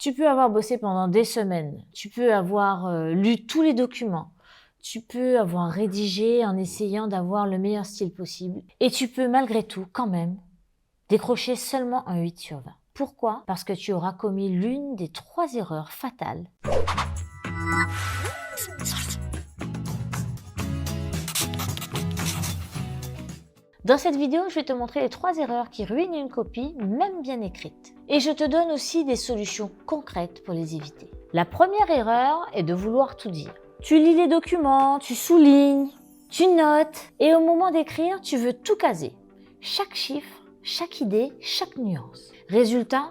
Tu peux avoir bossé pendant des semaines, tu peux avoir lu tous les documents, tu peux avoir rédigé en essayant d'avoir le meilleur style possible et tu peux malgré tout, quand même, décrocher seulement un 8 sur 20. Pourquoi? Parce que tu auras commis l'une des 3 erreurs fatales. Dans cette vidéo, je vais te montrer les 3 erreurs qui ruinent une copie, même bien écrite. Et je te donne aussi des solutions concrètes pour les éviter. La première erreur est de vouloir tout dire. Tu lis les documents, tu soulignes, tu notes, et au moment d'écrire, tu veux tout caser. Chaque chiffre, chaque idée, chaque nuance. Résultat,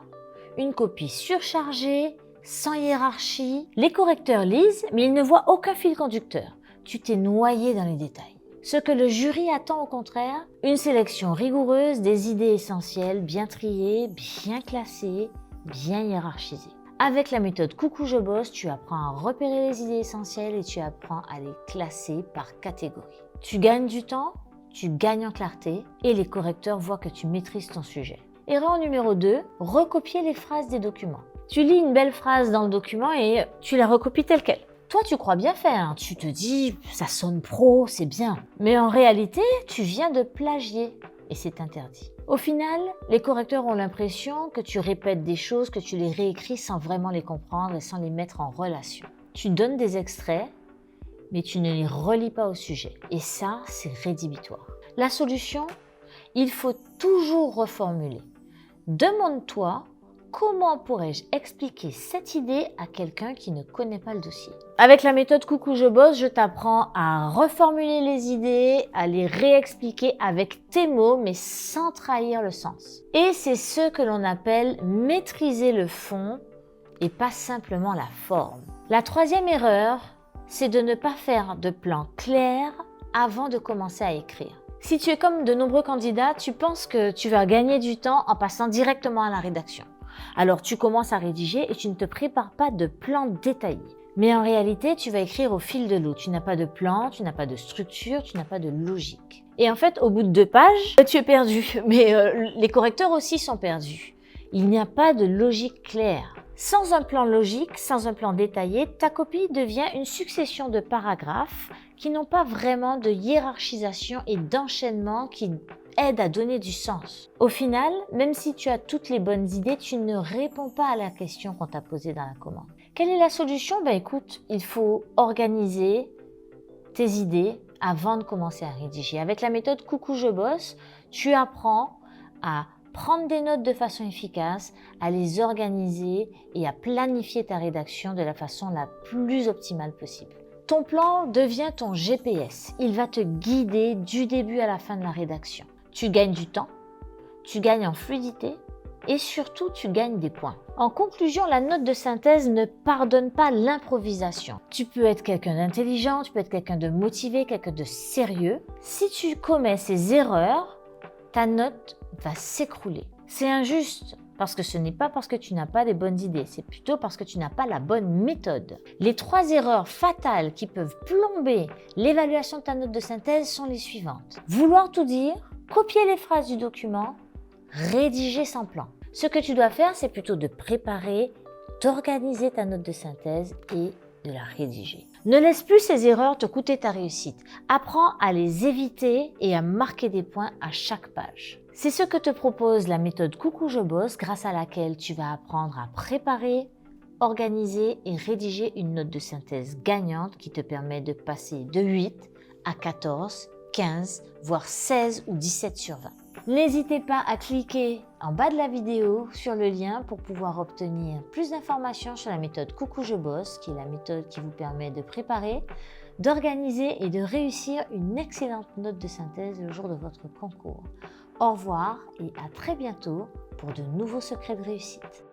une copie surchargée, sans hiérarchie. Les correcteurs lisent, mais ils ne voient aucun fil conducteur. Tu t'es noyé dans les détails. Ce que le jury attend au contraire, une sélection rigoureuse des idées essentielles, bien triées, bien classées, bien hiérarchisées. Avec la méthode Coucou je bosse, tu apprends à repérer les idées essentielles et tu apprends à les classer par catégorie. Tu gagnes du temps, tu gagnes en clarté et les correcteurs voient que tu maîtrises ton sujet. Erreur numéro 2, recopier les phrases des documents. Tu lis une belle phrase dans le document et tu la recopies telle quelle. Toi, tu crois bien faire, tu te dis « ça sonne pro, c'est bien ». Mais en réalité, tu viens de plagier et c'est interdit. Au final, les correcteurs ont l'impression que tu répètes des choses, que tu les réécris sans vraiment les comprendre et sans les mettre en relation. Tu donnes des extraits, mais tu ne les relis pas au sujet. Et ça, c'est rédhibitoire. La solution, il faut toujours reformuler. Demande-toi, comment pourrais-je expliquer cette idée à quelqu'un qui ne connaît pas le dossier? Avec la méthode Coucou je bosse, je t'apprends à reformuler les idées, à les réexpliquer avec tes mots, mais sans trahir le sens. Et c'est ce que l'on appelle maîtriser le fond et pas simplement la forme. La troisième erreur, c'est de ne pas faire de plan clair avant de commencer à écrire. Si tu es comme de nombreux candidats, tu penses que tu vas gagner du temps en passant directement à la rédaction. Alors tu commences à rédiger et tu ne te prépares pas de plan détaillé. Mais en réalité, tu vas écrire au fil de l'eau. Tu n'as pas de plan, tu n'as pas de structure, tu n'as pas de logique. Et en fait, au bout de 2 pages, tu es perdu. Mais les correcteurs aussi sont perdus. Il n'y a pas de logique claire. Sans un plan logique, sans un plan détaillé, ta copie devient une succession de paragraphes qui n'ont pas vraiment de hiérarchisation et d'enchaînement qui aident à donner du sens. Au final, même si tu as toutes les bonnes idées, tu ne réponds pas à la question qu'on t'a posée dans la commande. Quelle est la solution? Écoute, il faut organiser tes idées avant de commencer à rédiger. Avec la méthode Coucou je bosse, tu apprends à prendre des notes de façon efficace, à les organiser et à planifier ta rédaction de la façon la plus optimale possible. Ton plan devient ton GPS. Il va te guider du début à la fin de la rédaction. Tu gagnes du temps, tu gagnes en fluidité et surtout tu gagnes des points. En conclusion, la note de synthèse ne pardonne pas l'improvisation. Tu peux être quelqu'un d'intelligent, tu peux être quelqu'un de motivé, quelqu'un de sérieux. Si tu commets ces erreurs, ta note va s'écrouler. C'est injuste parce que ce n'est pas parce que tu n'as pas les bonnes idées, c'est plutôt parce que tu n'as pas la bonne méthode. Les 3 erreurs fatales qui peuvent plomber l'évaluation de ta note de synthèse sont les suivantes. Vouloir tout dire, copier les phrases du document, rédiger sans plan. Ce que tu dois faire, c'est plutôt de préparer, d'organiser ta note de synthèse et de la rédiger. Ne laisse plus ces erreurs te coûter ta réussite. Apprends à les éviter et à marquer des points à chaque page. C'est ce que te propose la méthode Coucou je bosse, grâce à laquelle tu vas apprendre à préparer, organiser et rédiger une note de synthèse gagnante qui te permet de passer de 8 à 14, 15, voire 16 ou 17 sur 20. N'hésitez pas à cliquer en bas de la vidéo sur le lien pour pouvoir obtenir plus d'informations sur la méthode Coucou je bosse, qui est la méthode qui vous permet de préparer, d'organiser et de réussir une excellente note de synthèse le jour de votre concours. Au revoir et à très bientôt pour de nouveaux secrets de réussite.